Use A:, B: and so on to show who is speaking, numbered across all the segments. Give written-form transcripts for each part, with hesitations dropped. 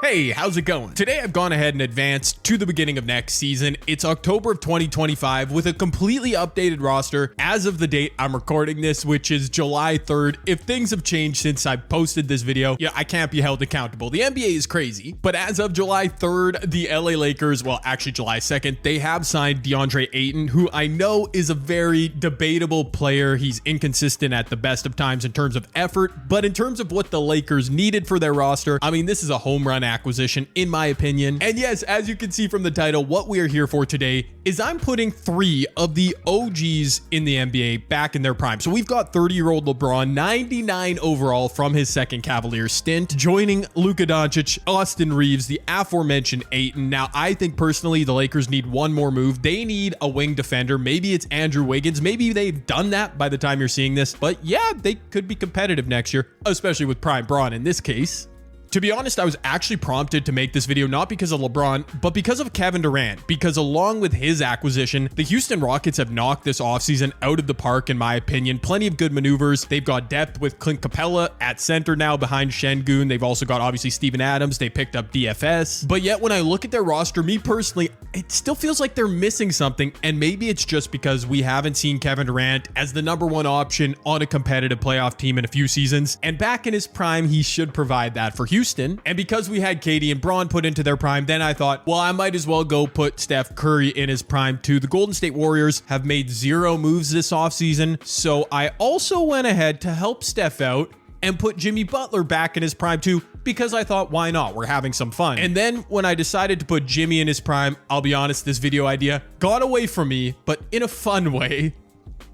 A: Hey, how's it going? Today I've gone ahead and advanced to the beginning of next season. It's October of 2025 with a completely updated roster as of the date I'm recording this, which is July 3rd. If things have changed since I posted this video, I can't be held accountable. The NBA is crazy, but as of July 3rd, the LA Lakers, well, actually July 2nd, they have signed DeAndre Ayton, who I know is a very debatable player. He's inconsistent at the best of times in terms of effort, but in terms of what the Lakers needed for their roster, I mean, this is a home run acquisition in my opinion. And yes, as you can see from the title, what we are here for today is I'm putting three of the OGs in the NBA back in their prime. So we've got 30-year-old LeBron, 99 overall from his second Cavaliers stint, joining Luka Doncic, Austin Reeves, the aforementioned Ayton. Now, I think personally the Lakers need one more move. They need a wing defender. Maybe it's Andrew Wiggins. Maybe they've done that by the time you're seeing this, but yeah, they could be competitive next year, especially with prime Bron in this case. To be honest, I was actually prompted to make this video not because of LeBron, but because of Kevin Durant, because along with his acquisition, the Houston Rockets have knocked this offseason out of the park, in my opinion. Plenty of good maneuvers. They've got depth with Clint Capella at center now behind Şengün. They've also got obviously Steven Adams. They picked up DFS. But yet when I look at their roster, me personally, it still feels like they're missing something. And maybe it's just because we haven't seen Kevin Durant as the #1 option on a competitive playoff team in a few seasons. And back in his prime, he should provide that for Houston. And because we had KD and Bron put into their prime, then I thought, well, I might as well go put Steph Curry in his prime too. The Golden State Warriors have made 0 moves this offseason. So I also went ahead to help Steph out and put Jimmy Butler back in his prime too, because I thought, why not? We're having some fun. And then when I decided to put Jimmy in his prime, I'll be honest, this video idea got away from me, but in a fun way.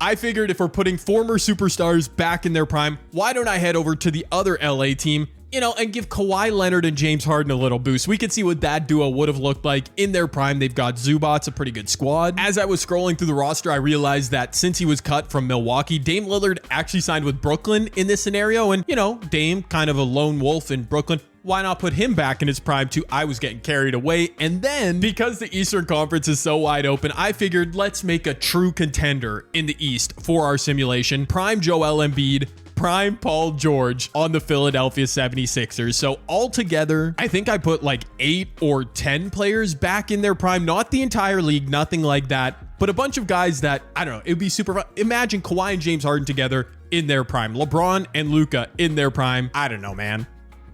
A: I figured if we're putting former superstars back in their prime, why don't I head over to the other LA team, and give Kawhi Leonard and James Harden a little boost. We could see what that duo would have looked like in their prime. They've got Zubats, a pretty good squad. As I was scrolling through the roster, I realized that since he was cut from Milwaukee, Dame Lillard actually signed with Brooklyn in this scenario. And, Dame, kind of a lone wolf in Brooklyn. Why not put him back in his prime too? I was getting carried away. And then because the Eastern Conference is so wide open, I figured let's make a true contender in the East for our simulation. Prime Joel Embiid, prime Paul George on the Philadelphia 76ers. So altogether, I think I put like 8 or 10 players back in their prime, not the entire league, nothing like that, but a bunch of guys that, I don't know, it'd be super fun. Imagine Kawhi and James Harden together in their prime, LeBron and Luka in their prime. I don't know, man.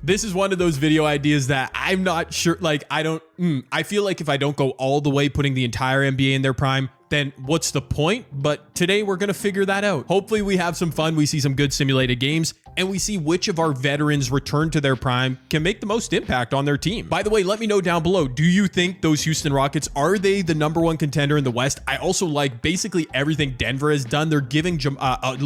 A: This is one of those video ideas that I'm not sure, I feel like if I don't go all the way putting the entire NBA in their prime, then what's the point? But today we're going to figure that out. Hopefully we have some fun. We see some good simulated games and we see which of our veterans return to their prime can make the most impact on their team. By the way, let me know down below. Do you think those Houston Rockets, are they the #1 contender in the West? I also like basically everything Denver has done. They're giving Nikola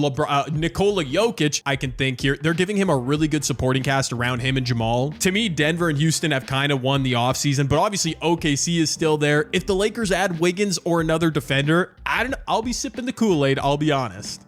A: Jokic, I can think here, they're giving him a really good supporting cast around him and Jamal. To me, Denver and Houston have kind of won the offseason, but obviously OKC is still there. If the Lakers add Wiggins or another defender, I'll be sipping the Kool-Aid, I'll be honest.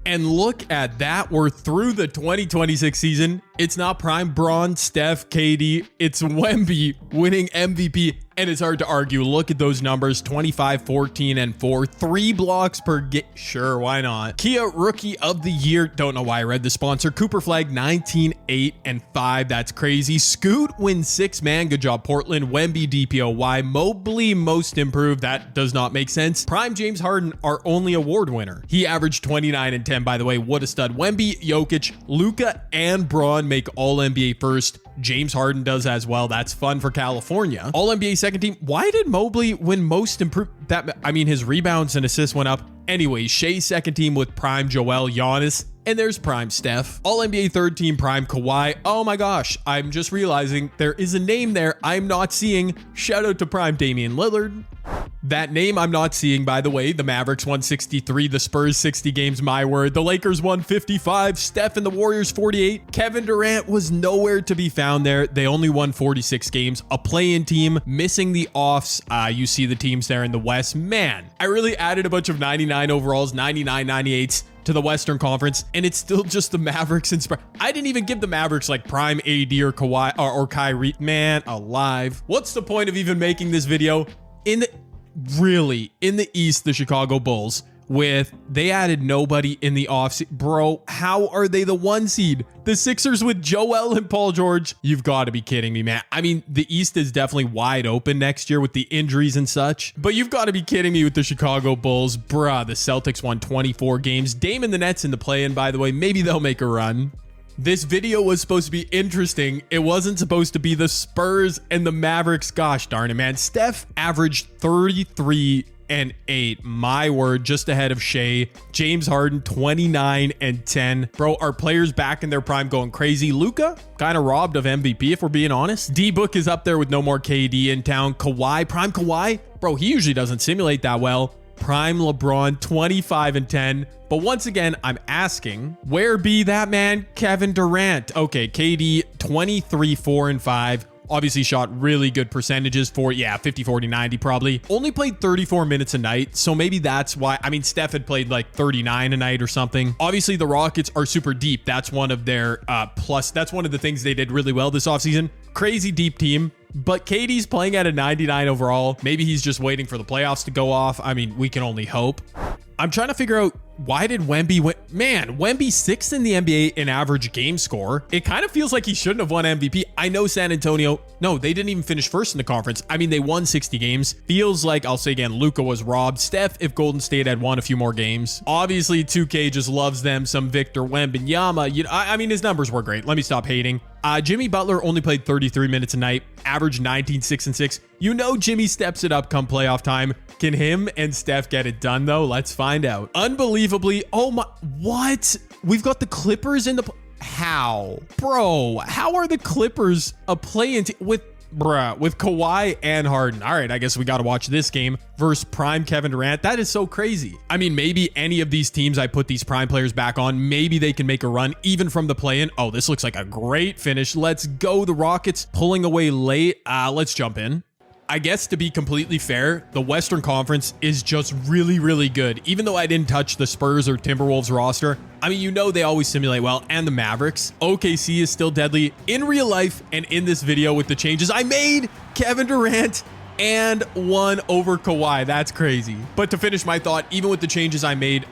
A: And look at that, we're through the 2026 season. It's not prime Bron, Steph, KD, it's Wemby winning MVP, and it's hard to argue. Look at those numbers, 25, 14, and 4, 3 blocks per game. Sure, why not? Kia Rookie of the Year, don't know why I read the sponsor. Cooper Flag, 19, 8, and 5, that's crazy. Scoot wins 6-man, good job Portland. Wemby, DPOY. Mobley, Most Improved, that does not make sense. Prime James Harden, our only award winner. He averaged 29 and 10, by the way, what a stud. Wemby, Jokic, Luka, and Bron make All-NBA first. James Harden does as well. That's fun for California. All-NBA second team. Why did Mobley win Most Improved? His rebounds and assists went up. Anyways, Shea second team with prime Joel, Giannis, and there's prime Steph. All-NBA third team prime Kawhi. Oh my gosh, I'm just realizing there is a name there I'm not seeing. Shout out to prime Damian Lillard. That name I'm not seeing, by the way. The Mavericks won 63, the Spurs 60 games, my word. The Lakers won 55, Steph and the Warriors 48. Kevin Durant was nowhere to be found there. They only won 46 games. A play-in team, missing the offs. You see the teams there in the West. Man, I really added a bunch of 99 overalls, 99, 98s to the Western Conference, and it's still just the Mavericks and Spurs. I didn't even give the Mavericks like prime AD or Kawhi or Kyrie. Man, alive. What's the point of even making this video? In the East, the Chicago Bulls they added nobody in the offseason. Bro, how are they the 1 seed? The Sixers with Joel and Paul George. You've got to be kidding me, man. I mean, the East is definitely wide open next year with the injuries and such, but you've got to be kidding me with the Chicago Bulls. Bruh, the Celtics won 24 games. Dame and the Nets in the play-in, by the way. Maybe they'll make a run. This video was supposed to be interesting. It wasn't supposed to be the Spurs and the Mavericks. Gosh darn it, man. Steph averaged 33 and 8. My word, just ahead of Shea. James Harden, 29 and 10. Bro, our players back in their prime going crazy. Luka, kind of robbed of MVP, if we're being honest. D-Book is up there with no more KD in town. Kawhi, prime Kawhi. Bro, he usually doesn't simulate that well. Prime LeBron, 25 and 10. But once again, I'm asking, where be that man, Kevin Durant? Okay, KD, 23, 4 and 5. Obviously shot really good percentages for, 50, 40, 90 probably. Only played 34 minutes a night, so maybe that's why. I mean, Steph had played like 39 a night or something. Obviously, the Rockets are super deep. That's one of their plus. That's one of the things they did really well this offseason. Crazy deep team. But KD's playing at a 99 overall. Maybe he's just waiting for the playoffs to go off. I mean, we can only hope. I'm trying to figure out, why did Wemby win? Man, Wemby 6th in the NBA in average game score. It kind of feels like he shouldn't have won MVP. I know San Antonio, no, they didn't even finish first in the conference. I mean, they won 60 games. Feels like, I'll say again, Luka was robbed. Steph, if Golden State had won a few more games. Obviously, 2K just loves them some Victor Wembanyama. You know, I mean, his numbers were great. Let me stop hating. Jimmy Butler only played 33 minutes a night, averaged 19, 6 and 6. You know Jimmy steps it up come playoff time. Can him and Steph get it done, though? Let's find out. Unbelievably, oh my, what? We've got the Clippers in the, how? Bro, how are the Clippers a play-in with Kawhi and Harden? All right, I guess we got to watch this game versus prime Kevin Durant. That is so crazy. I mean, maybe any of these teams I put these prime players back on, maybe they can make a run even from the play-in. Oh, this looks like a great finish. Let's go. The Rockets pulling away late. Let's jump in. I guess to be completely fair, the Western Conference is just really, really good. Even though I didn't touch the Spurs or Timberwolves roster, I mean, you know they always simulate well, and the Mavericks. OKC is still deadly in real life and in this video with the changes I made. Kevin Durant and won over Kawhi. That's crazy. But to finish my thought, even with the changes I made,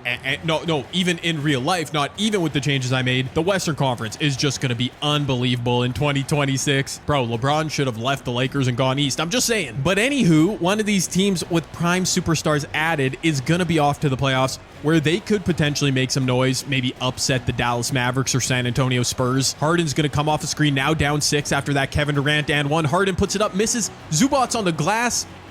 A: even in real life, not even with the changes I made, the Western Conference is just going to be unbelievable in 2026. Bro, LeBron should have left the Lakers and gone east. I'm just saying. But anywho, one of these teams with prime superstars added is going to be off to the playoffs, where they could potentially make some noise, maybe upset the Dallas Mavericks or San Antonio Spurs. Harden's going to come off the screen now, down 6 after that Kevin Durant and 1. Harden puts it up, misses. Zubac's on the glass.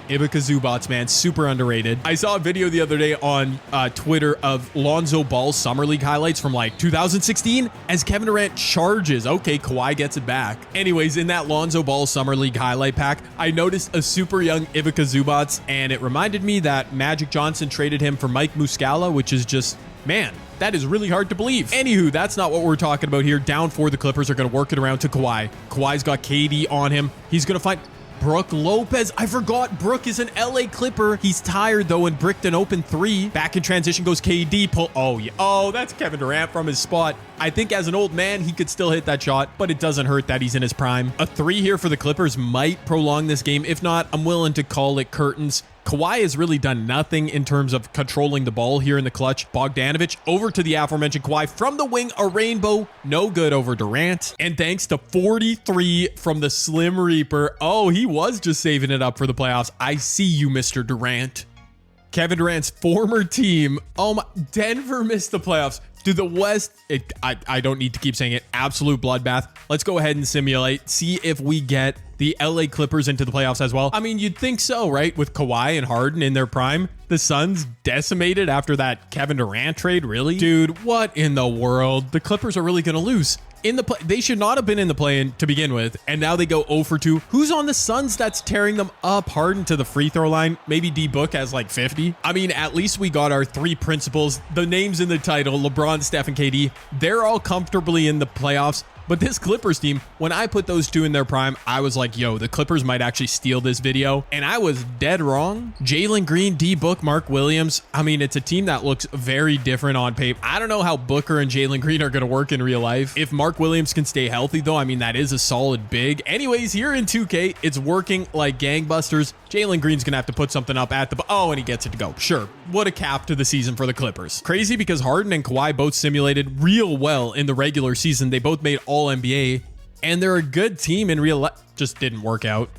A: Ivica Zubac's, man, super underrated. I saw a video the other day on Twitter of Lonzo Ball's Summer League highlights from like 2016 as Kevin Durant charges. Okay, Kawhi gets it back. Anyways, in that Lonzo Ball Summer League highlight pack, I noticed a super young Ivica Zubac, and it reminded me that Magic Johnson traded him for Mike Muscala, which is just, man, that is really hard to believe. Anywho, that's not what we're talking about here. Down 4, the Clippers are going to work it around to Kawhi. Kawhi's got KD on him. He's going to find Brook Lopez. I forgot Brook is an LA Clipper. He's tired though and bricked an open 3. Back in transition goes KD. Pull. Oh yeah. Oh, that's Kevin Durant from his spot. I think as an old man, he could still hit that shot, but it doesn't hurt that he's in his prime. A 3 here for the Clippers might prolong this game. If not, I'm willing to call it curtains. Kawhi has really done nothing in terms of controlling the ball here in the clutch. Bogdanovic over to the aforementioned Kawhi from the wing, a rainbow, no good over Durant. And thanks to 43 from the Slim Reaper. Oh, he was just saving it up for the playoffs. I see you, Mr. Durant. Kevin Durant's former team. Oh my, Denver missed the playoffs. Dude, the West, I don't need to keep saying it, absolute bloodbath. Let's go ahead and simulate, see if we get the LA Clippers into the playoffs as well. I mean, you'd think so, right? With Kawhi and Harden in their prime. The Suns decimated after that Kevin Durant trade, really? Dude, what in the world? The Clippers are really going to lose. They should not have been in the play-in to begin with, and now they go 0 for 2. Who's on the Suns that's tearing them up? Harden to the free throw line. Maybe D-Book has like 50. I mean, at least we got our 3 principals. The names in the title, LeBron, Steph, and KD. They're all comfortably in the playoffs. But this Clippers team, when I put those two in their prime, I was like, yo, the Clippers might actually steal this video. And I was dead wrong. Jalen Green, D Book, Mark Williams. I mean, it's a team that looks very different on paper. I don't know how Booker and Jalen Green are going to work in real life. If Mark Williams can stay healthy, though, I mean, that is a solid big. Anyways, here in 2K, it's working like gangbusters. Jalen Green's going to have to put something up at the... Oh, and he gets it to go. Sure. What a cap to the season for the Clippers. Crazy because Harden and Kawhi both simulated real well in the regular season. They both made All-NBA, and they're a good team in real life. Just didn't work out.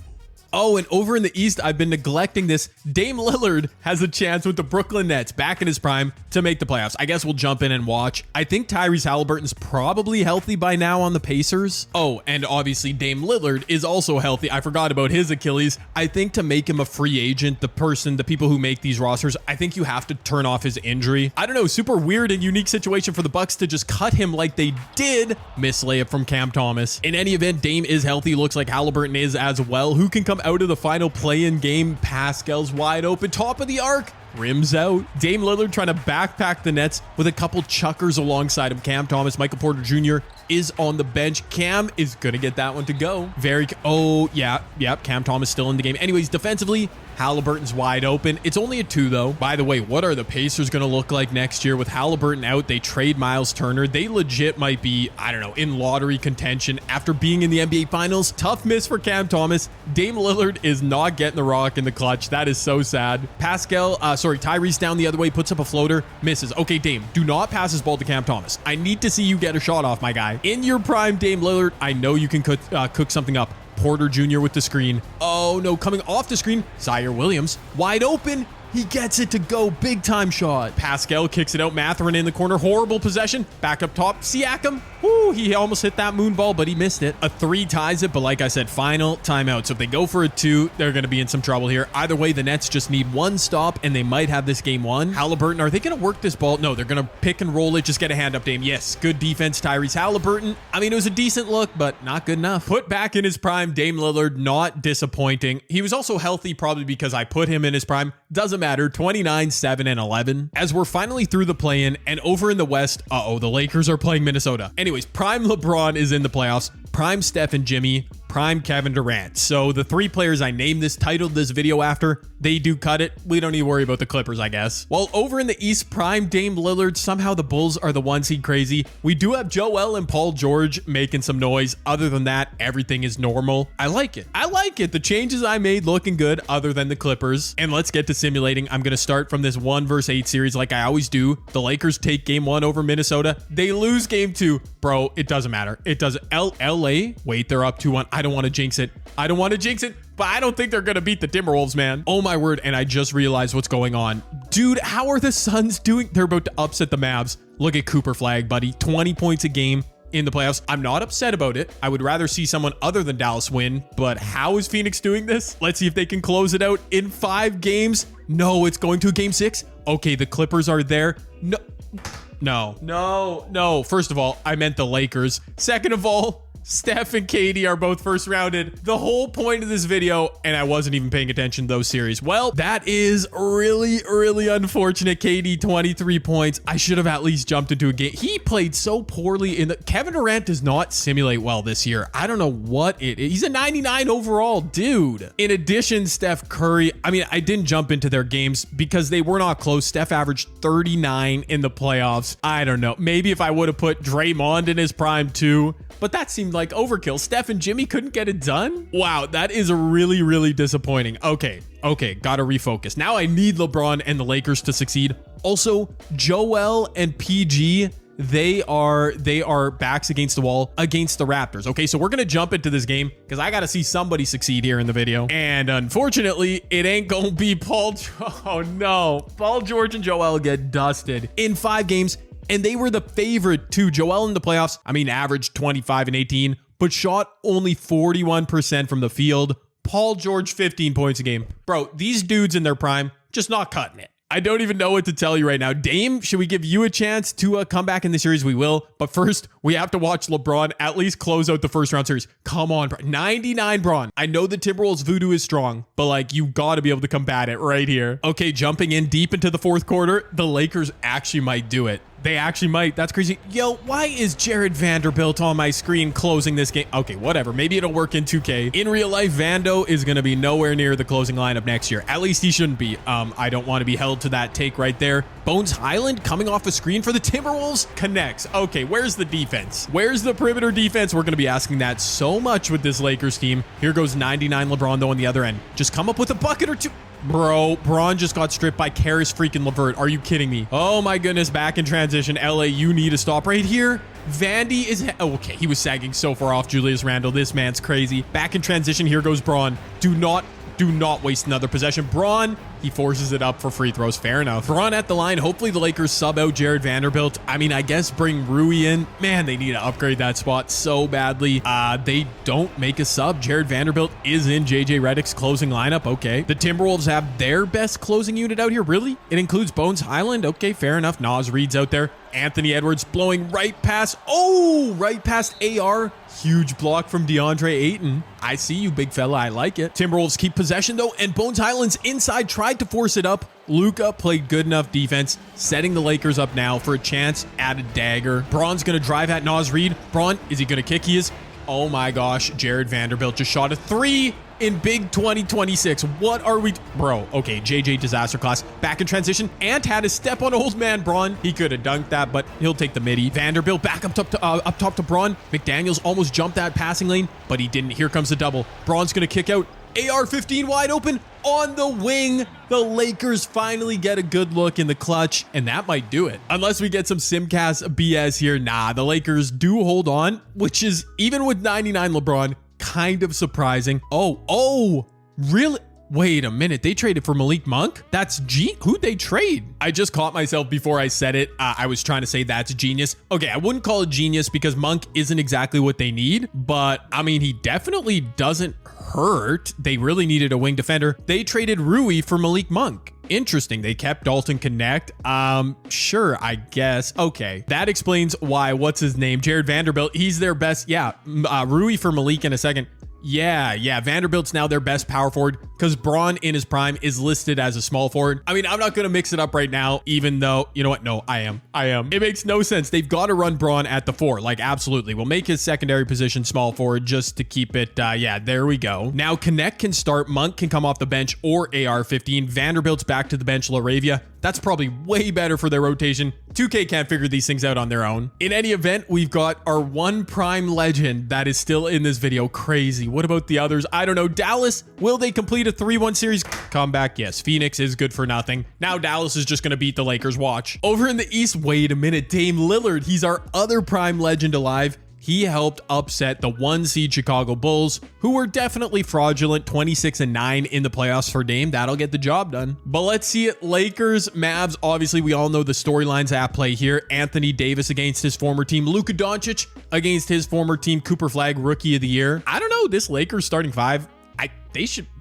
A: Oh, and over in the East, I've been neglecting this. Dame Lillard has a chance with the Brooklyn Nets back in his prime to make the playoffs. I guess we'll jump in and watch. I think Tyrese Halliburton's probably healthy by now on the Pacers. Oh, and obviously Dame Lillard is also healthy. I forgot about his Achilles. I think to make him a free agent, the people who make these rosters, I think you have to turn off his injury. I don't know, super weird and unique situation for the Bucks to just cut him like they did. Miss layup from Cam Thomas. In any event, Dame is healthy. Looks like Halliburton is as well. Who can come out of the final play-in game? Pascal's wide open, top of the arc, rims out. Dame Lillard trying to backpack the Nets with a couple chuckers alongside him. Cam Thomas, Michael Porter Jr. is on the bench. Cam is gonna get that one to go. Cam Thomas still in the game. Anyways, defensively, Halliburton's wide open. It's only a 2 though. By the way, what are the Pacers gonna look like next year with Halliburton out? They trade Miles Turner. They legit might be, I don't know, in lottery contention after being in the NBA Finals. Tough miss for Cam Thomas. Dame Lillard is not getting the rock in the clutch. That is so sad. Tyrese down the other way, puts up a floater, misses. Okay, Dame, do not pass this ball to Cam Thomas. I need to see you get a shot off, my guy. In your prime, Dame Lillard, I know you can cook something up. Porter Jr. with the screen. Oh no, coming off the screen, Zaire Williams, wide open. He gets it to go. Big time shot. Pascal kicks it out. Mathurin in the corner. Horrible possession. Back up top. Siakam. Woo, he almost hit that moon ball, but he missed it. A 3 ties it, but like I said, final timeout. So if they go for a 2, they're going to be in some trouble here. Either way, the Nets just need 1 stop, and they might have this game won. Halliburton, are they going to work this ball? No, they're going to pick and roll it. Just get a hand up, Dame. Yes, good defense, Tyrese Halliburton. I mean, it was a decent look, but not good enough. Put back in his prime, Dame Lillard, not disappointing. He was also healthy, probably because I put him in his prime. Doesn't matter. 29, 7, and 11. As we're finally through the play-in, and over in the West, the Lakers are playing Minnesota. Anyways, prime LeBron is in the playoffs. Prime Steph and Jimmy. Prime Kevin Durant. So the 3 players I titled this video after, they do cut it. We don't need to worry about the Clippers, I guess. While over in the East, prime Dame Lillard, somehow the Bulls are the 1 seed crazy. We do have Joel and Paul George making some noise. Other than that, everything is normal. I like it. The changes I made looking good other than the Clippers. And let's get to simulating. I'm going to start from this 1 vs 8 series like I always do. The Lakers take game 1 over Minnesota. They lose game 2. Bro, it doesn't matter. It doesn't. LA, wait, they're up 2-1. I don't want to jinx it. But I don't think they're going to beat the Timberwolves, man. Oh my word. And I just realized what's going on. Dude, how are the Suns doing? They're about to upset the Mavs. Look at Cooper Flag, buddy. 20 points a game in the playoffs. I'm not upset about it. I would rather see someone other than Dallas win. But how is Phoenix doing this? Let's see if they can close it out in 5 games. No, it's going to game 6. Okay, the Clippers are there. No. First of all, I meant the Lakers. Second of all, Steph and KD are both first rounded. The whole point of this video, and I wasn't even paying attention to those series. Well, that is really, really unfortunate. KD, 23 points. I should have at least jumped into a game. He played so poorly in the... Kevin Durant does not simulate well this year. I don't know what it is. He's a 99 overall, dude. In addition, Steph Curry, I mean, I didn't jump into their games because they were not close. Steph averaged 39 in the playoffs. I don't know. Maybe if I would have put Draymond in his prime too, but that seemed like overkill. Steph and Jimmy couldn't get it done. Wow, that is really, really disappointing. Okay, gotta refocus. Now I need LeBron and the Lakers to succeed. Also, Joel and PG, they are backs against the wall against the Raptors. Okay, so we're gonna jump into this game because I gotta see somebody succeed here in the video. And unfortunately, it ain't gonna be Paul. Oh no, Paul George and Joel get dusted in 5 games. And they were the favorite too. Joel in the playoffs, I mean, averaged 25 and 18, but shot only 41% from the field. Paul George, 15 points a game. Bro, these dudes in their prime, just not cutting it. I don't even know what to tell you right now. Dame, should we give you a chance to come back in the series? We will. But first, we have to watch LeBron at least close out the first round series. Come on, bro. 99 Bron. I know the Timberwolves voodoo is strong, but like you got to be able to combat it right here. Okay, jumping in deep into the 4th quarter, the Lakers actually might do it. They actually might. That's crazy. Yo, why is Jared Vanderbilt on my screen closing this game? Okay, whatever. Maybe it'll work in 2K. In real life, Vando is going to be nowhere near the closing lineup next year. At least he shouldn't be. I don't want to be held to that take right there. Bones Highland coming off the screen for the Timberwolves connects. Okay, where's the defense? Where's the perimeter defense? We're going to be asking that so much with this Lakers team. Here goes 99 LeBron, though, on the other end. Just come up with a bucket or two. Bro, Braun just got stripped by Karis freaking LeVert. Are you kidding me? Oh my goodness, back in transition. LA, you need to stop right here. Vandy is... okay, he was sagging so far off Julius Randle. This man's crazy. Back in transition, here goes Braun. Do not waste another possession. Braun, he forces it up for free throws. Fair enough. Braun at the line. Hopefully the Lakers sub out Jared Vanderbilt. I mean, I guess bring Rui in. Man, they need to upgrade that spot so badly. They don't make a sub. Jared Vanderbilt is in JJ Redick's closing lineup. Okay. The Timberwolves have their best closing unit out here. Really? It includes Bones Highland. Okay, fair enough. Nas Reed's out there. Anthony Edwards blowing right past. Oh, right past AR. Huge block from DeAndre Ayton. I see you, big fella. I like it. Timberwolves keep possession, though, and Bones Highland's inside tried to force it up. Luka played good enough defense, setting the Lakers up now for a chance at a dagger. Braun's going to drive at Nas Reed. Braun, is he going to kick? He is. Oh my gosh, Jared Vanderbilt just shot a 3 in big 2026. What are we... Bro, okay, JJ disaster class. Back in transition. Ant had to step on old man Braun. He could have dunked that, but he'll take the midi. Vanderbilt back up top to Braun. McDaniels almost jumped that passing lane, but he didn't. Here comes the double. Braun's going to kick out. AR-15 wide open on the wing. The Lakers finally get a good look in the clutch, and that might do it. Unless we get some Simcast BS here. Nah, the Lakers do hold on, which is, even with 99 LeBron, kind of surprising. Oh, really? Wait a minute. They traded for Malik Monk? That's who'd they trade? I just caught myself before I said it. I was trying to say that's genius. Okay, I wouldn't call it genius because Monk isn't exactly what they need, but I mean, he definitely doesn't hurt. They really needed a wing defender. They traded Rui for Malik Monk. Interesting. They kept Dalton Connect. Sure, I guess. Okay. That explains why, what's his name? Jared Vanderbilt. He's their best. Yeah. Rui for Malik in a second. Yeah. Vanderbilt's now their best power forward because Braun in his prime is listed as a small forward. I mean, I'm not going to mix it up right now, even though, you know what? No, I am. It makes no sense. They've got to run Braun at the 4. Like, absolutely. We'll make his secondary position small forward just to keep it. Yeah, there we go. Now, Connect can start. Monk can come off the bench or AR-15. Vanderbilt's back to the bench. LaRavia. That's probably way better for their rotation. 2K can't figure these things out on their own. In any event, we've got our one prime legend that is still in this video. Crazy. What about the others? I don't know. Dallas, will they complete a 3-1 series comeback? Yes. Phoenix is good for nothing. Now Dallas is just going to beat the Lakers. Watch. Over in the East, wait a minute. Dame Lillard, he's our other prime legend alive. He helped upset the 1-seed Chicago Bulls, who were definitely fraudulent, 26-9 in the playoffs for Dame. That'll get the job done. But let's see it. Lakers, Mavs. Obviously, we all know the storylines at play here. Anthony Davis against his former team. Luka Doncic against his former team. Cooper Flag, Rookie of the Year. I don't know. This Lakers starting 5,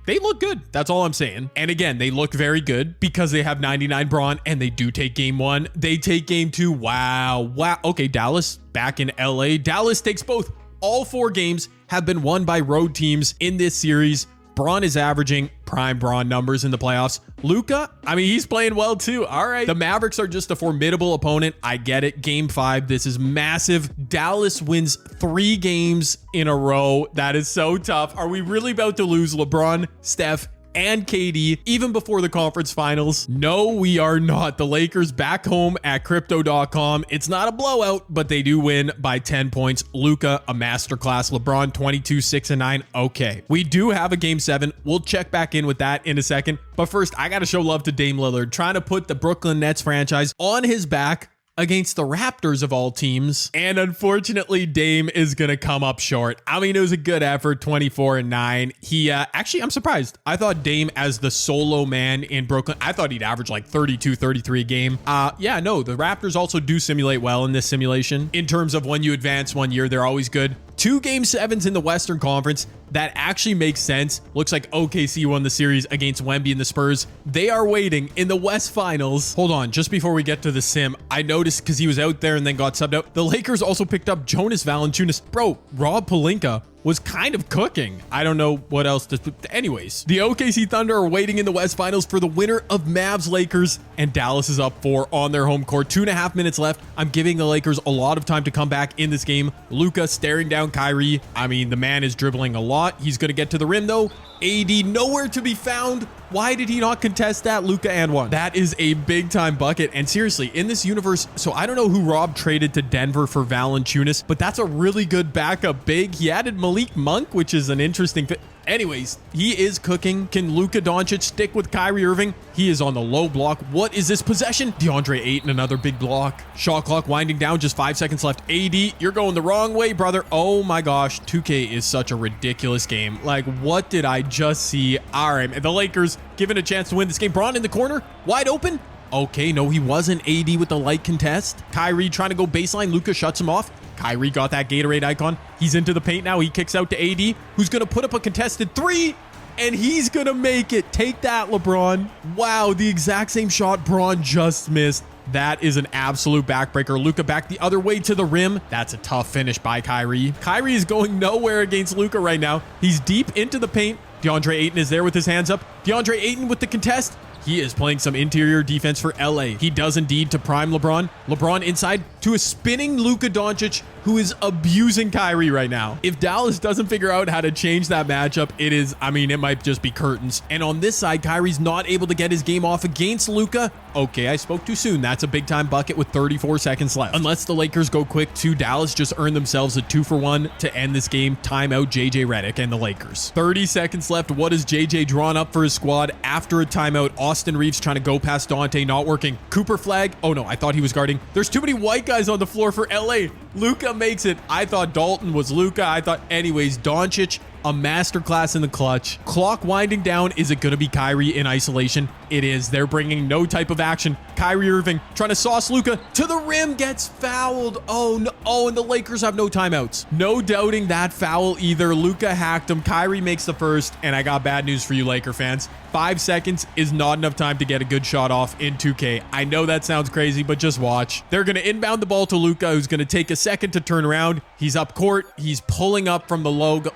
A: they look good. That's all I'm saying. And again, they look very good because they have 99 Braun and they do take game 1. They take game 2. Wow. Okay, Dallas back in LA. Dallas takes both. All 4 games have been won by road teams in this series. Braun is averaging prime Braun numbers in the playoffs. Luka, I mean, he's playing well too. All right. The Mavericks are just a formidable opponent. I get it. Game 5. This is massive. Dallas wins 3 games in a row. That is so tough. Are we really about to lose LeBron, Steph, and KD even before the conference finals? No, we are not. The Lakers back home at crypto.com. It's not a blowout, but they do win by 10 points. Luka, a masterclass. LeBron, 22, 6 and 9. Okay. We do have a game 7. We'll check back in with that in a second. But first, I got to show love to Dame Lillard, trying to put the Brooklyn Nets franchise on his back against the Raptors of all teams. And unfortunately, Dame is going to come up short. I mean, it was a good effort, 24-9. He actually, I'm surprised. I thought Dame as the solo man in Brooklyn, I thought he'd average like 32, 33 a game. Yeah, no, the Raptors also do simulate well in this simulation. In terms of when you advance one year, they're always good. 2 game 7s in the Western Conference. That actually makes sense. Looks like OKC won the series against Wemby and the Spurs. They are waiting in the West Finals. Hold on, just before we get to the sim, I noticed because he was out there and then got subbed out, the Lakers also picked up Jonas Valanciunas. Bro, Rob Pelinka was kind of cooking. I don't know what else to... Anyways, the OKC Thunder are waiting in the West Finals for the winner of Mavs Lakers, and Dallas is up 4 on their home court. 2.5 minutes left. I'm giving the Lakers a lot of time to come back in this game. Luka staring down Kyrie. I mean, the man is dribbling a lot. He's going to get to the rim, though. AD nowhere to be found. Why did he not contest that? Luka and one. That is a big time bucket. And seriously, in this universe, so I don't know who Rob traded to Denver for Valanciunas, but that's a really good backup big. He added Malik Monk, which is an interesting fit. Anyways, he is cooking. Can Luka Doncic stick with Kyrie Irving? He is on the low block. What is this possession? DeAndre Ayton, another big block. Shot clock winding down, just 5 seconds left. AD, you're going the wrong way, brother. Oh my gosh, 2K is such a ridiculous game. Like, what did I just see? All right, the Lakers given a chance to win this game. Braun in the corner, wide open. Okay, no, he wasn't. AD with the light contest. Kyrie trying to go baseline. Luka shuts him off. Kyrie got that Gatorade icon. He's into the paint now. He kicks out to AD, who's going to put up a contested 3, and he's going to make it. Take that, LeBron. Wow, the exact same shot Braun just missed. That is an absolute backbreaker. Luka back the other way to the rim. That's a tough finish by Kyrie. Kyrie is going nowhere against Luka right now. He's deep into the paint. DeAndre Ayton is there with his hands up. DeAndre Ayton with the contest. He is playing some interior defense for LA. He does indeed to prime LeBron. LeBron inside to a spinning Luka Doncic, who is abusing Kyrie right now. If Dallas doesn't figure out how to change that matchup, it might just be curtains. And on this side, Kyrie's not able to get his game off against Luka. Okay, I spoke too soon. That's a big time bucket with 34 seconds left. Unless the Lakers go quick too, Dallas just earned themselves a 2-for-1 to end this game. Timeout JJ Redick and the Lakers. 30 seconds left. What is JJ drawn up for his squad after a timeout? Austin Reeves trying to go past Dante, not working. Cooper flag. Oh no, I thought he was guarding. There's too many white guys on the floor for LA. Luka makes it. I thought Dalton was Luka. Anyways, Doncic, a masterclass in the clutch. Clock winding down. Is it going to be Kyrie in isolation? It is. They're bringing no type of action. Kyrie Irving trying to sauce Luka to the rim, gets fouled. Oh no. Oh, and the Lakers have no timeouts. No doubting that foul either. Luka hacked him. Kyrie makes the first, and I got bad news for you Laker fans. 5 seconds is not enough time to get a good shot off in 2K. I know that sounds crazy, but just watch. They're going to inbound the ball to Luka, who's going to take a second to turn around. He's up court. He's pulling up from the logo.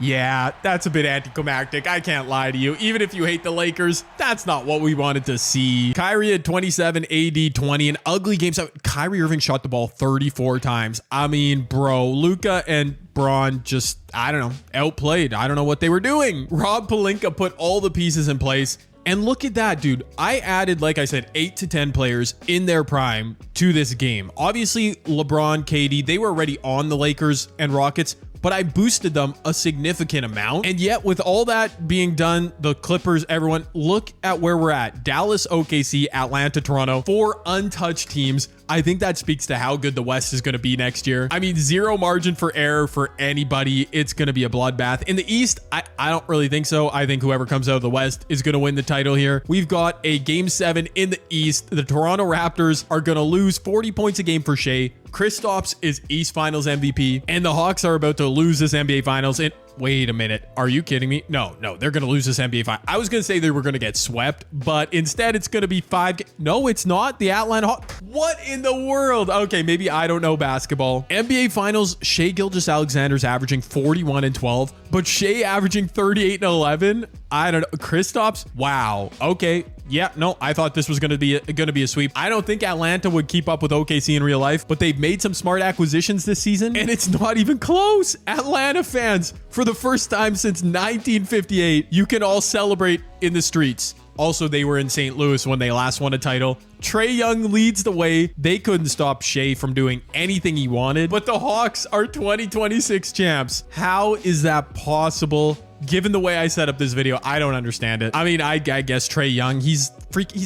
A: Yeah, that's a bit anticlimactic. I can't lie to you. Even if you hate the Lakers, that's not what we wanted to see. Kyrie had 27, AD 20, an ugly game. Kyrie Irving shot the ball 34 times. I mean, bro, Luka and Braun just, outplayed. I don't know what they were doing. Rob Pelinka put all the pieces in place. And look at that, dude. I added, like I said, 8 to 10 players in their prime to this game. Obviously, LeBron, KD, they were already on the Lakers and Rockets, but I boosted them a significant amount. And yet with all that being done, the Clippers, everyone, look at where we're at. Dallas, OKC, Atlanta, Toronto, 4 untouched teams. I think that speaks to how good the West is going to be next year. I mean, 0 margin for error for anybody. It's going to be a bloodbath. In the East, I don't really think so. I think whoever comes out of the West is going to win the title here. We've got a Game 7 in the East. The Toronto Raptors are going to lose 40 points a game for Shea. Kristaps is East Finals MVP, and the Hawks are about to lose this NBA Finals. And wait a minute, are you kidding me? No, they're going to lose this NBA Finals. I was going to say they were going to get swept, but instead it's going to be 5. No, it's not. The Atlanta Hawks. What in the world? Okay, maybe I don't know basketball. NBA Finals, Shea Gilgeous-Alexander's averaging 41 and 12, but Shea averaging 38 and 11. I don't know. Kristaps, wow. Okay. Yeah, no, I thought this was going to be a sweep. I don't think Atlanta would keep up with OKC in real life, but they've made some smart acquisitions this season, and it's not even close. Atlanta fans, for the first time since 1958, you can all celebrate in the streets. Also, they were in St. Louis when they last won a title. Trae Young leads the way. They couldn't stop Shea from doing anything he wanted, but the Hawks are 2026 champs. How is that possible? Given the way I set up this video, I don't understand it. I mean, I guess Trae Young, he's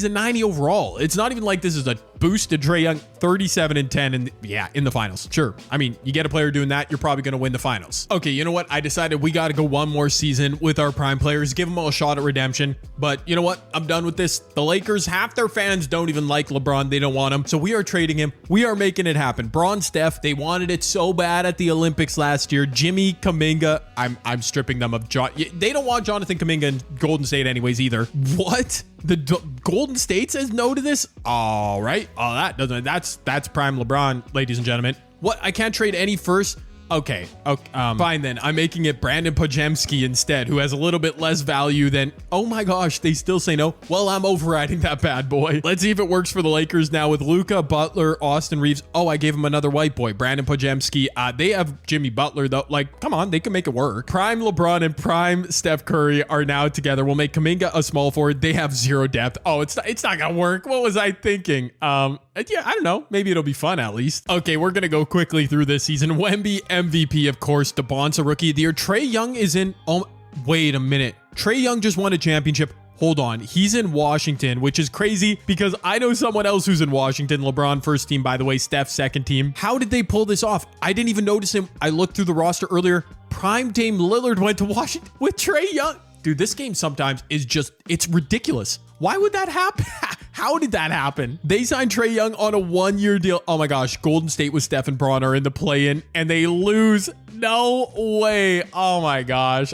A: a 90 overall. It's not even like this is a boost to Trae Young. 37 and 10 in the finals. Sure. I mean, you get a player doing that, you're probably going to win the finals. Okay, you know what? I decided we got to go one more season with our prime players, give them all a shot at redemption. But you know what? I'm done with this. The Lakers, half their fans don't even like LeBron. They don't want him. So we are trading him. We are making it happen. Durant Steph, they wanted it so bad at the Olympics last year. Jimmy Kuminga, I'm stripping them of John. They don't want Jonathan Kuminga in Golden State anyways either. What? The Golden State says no to this? All right. Oh, that's prime LeBron, ladies and gentlemen. What? I can't trade any first. Okay. Fine then. I'm making it Brandon Pajemski instead, who has a little bit less value than, oh my gosh, they still say no. Well, I'm overriding that bad boy. Let's see if it works for the Lakers now with Luka, Butler, Austin Reeves. Oh, I gave him another white boy, Brandon Pajemski. They have Jimmy Butler though. Like, come on, they can make it work. Prime LeBron and prime Steph Curry are now together. We'll make Kuminga a small forward. They have zero depth. Oh, it's not gonna work. What was I thinking? Yeah, I don't know. Maybe it'll be fun at least. Okay, we're gonna go quickly through this season. Wemby MVP, of course. DeBon's a rookie of the year. Trae Young is in. Oh, wait a minute. Trae Young just won a championship. Hold on. He's in Washington, which is crazy because I know someone else who's in Washington. LeBron first team, by the way. Steph second team. How did they pull this off? I didn't even notice him. I looked through the roster earlier. Prime Dame Lillard went to Washington with Trae Young. Dude, this game sometimes is just, it's ridiculous. Why would that happen? How did that happen? They signed Trae Young on a 1-year deal. Oh my gosh, Golden State with Steph and Braun are in the play-in and they lose. No way. Oh my gosh.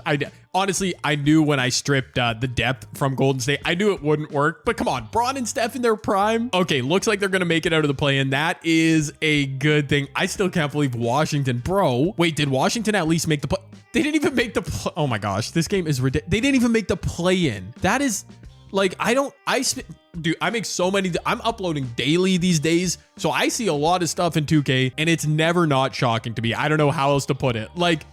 A: Honestly, I knew when I stripped the depth from Golden State, I knew it wouldn't work. But come on, Braun and Steph in their prime. Okay, looks like they're going to make it out of the play-in. That is a good thing. I still can't believe Washington. Bro, wait, did Washington at least make the play? They didn't even make the oh my gosh, this game is ridiculous. They didn't even make the play-in. That is like, dude, I make so many, I'm uploading daily these days. So I see a lot of stuff in 2K and it's never not shocking to me. I don't know how else to put it. Like,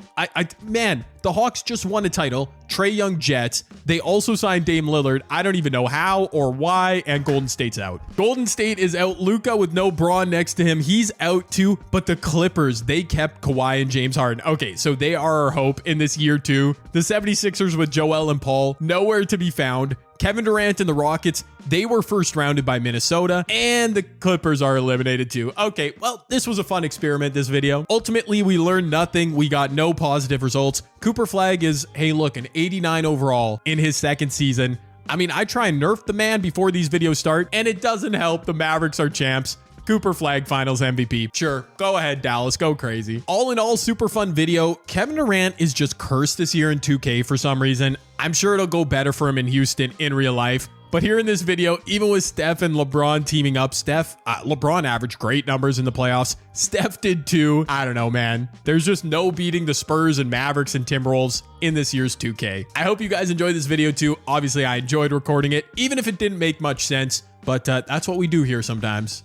A: man, the Hawks just won a title. Trae Young Jets. They also signed Dame Lillard. I don't even know how or why. And Golden State's out. Golden State is out. Luka with no Braun next to him. He's out too. But the Clippers, they kept Kawhi and James Harden. Okay, so they are our hope in this year too. The 76ers with Joel and Paul, nowhere to be found. Kevin Durant and the Rockets, they were first rounded by Minnesota, and the Clippers are eliminated too. Okay, well, this was a fun experiment, this video. Ultimately, we learned nothing. We got no positive results. Cooper Flag is, hey, look, an 89 overall in his second season. I mean, I try and nerf the man before these videos start, and it doesn't help. The Mavericks are champs. Cooper Flag Finals MVP. Sure, go ahead, Dallas, go crazy. All in all, super fun video. Kevin Durant is just cursed this year in 2K for some reason. I'm sure it'll go better for him in Houston in real life. But here in this video, even with Steph and LeBron teaming up, LeBron averaged great numbers in the playoffs. Steph did too. I don't know, man. There's just no beating the Spurs and Mavericks and Timberwolves in this year's 2K. I hope you guys enjoyed this video too. Obviously, I enjoyed recording it, even if it didn't make much sense. But that's what we do here sometimes.